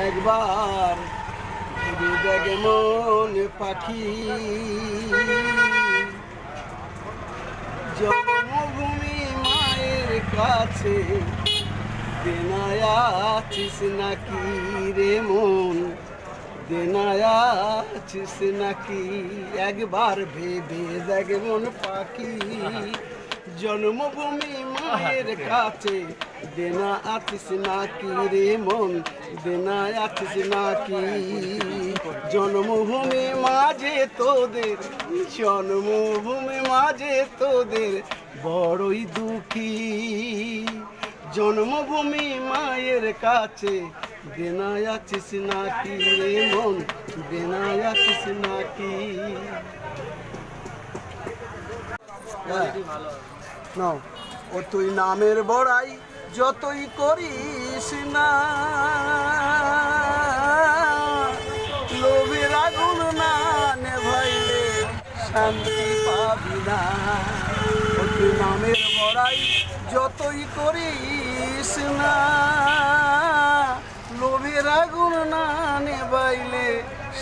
একবার দেখ মন পাখি, জন্মভূমি মায়ের কাছে দেনায় আছিস নাকি রে মন, দেনায় আছিস নাকি? একবার ভেবে দেখ মন পাখি, জন্মভূমি মায়ের কাছে দেনা আছিস নাকি রে মন, দেনা আছিস নাকি? জন্মভূমি মাঝে তোদের, জন্মভূমি মাঝে তোদের বড়ই দুঃখী, জন্মভূমি মায়ের কাছে দেনা আছিস নাকি রে মন, দেনা আছিস নাকি? নাও ও তুই নামের বড়াই যতই করিস না, লোভের আগুন না নেভাইলে শান্তি পাবি না। ও তুই নামের বড়াই যতই করিস না, লোভের আগুন না নেভাইলে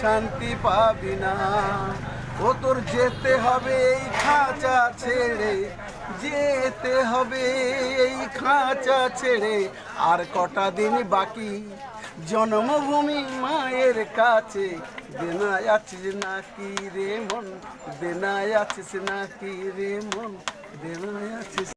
শান্তি পাবি না। ও তোর যেতে হবে এই খাঁচা ছেড়ে, যেতে হবে এই খাঁচা ছেড়ে, আর কটা দিন বাকি। জন্মভূমি মায়ের কাছে দেনা আছিস নাকি রে মন, দেনা আছিস নাকি রে মন, দেনা আছিস।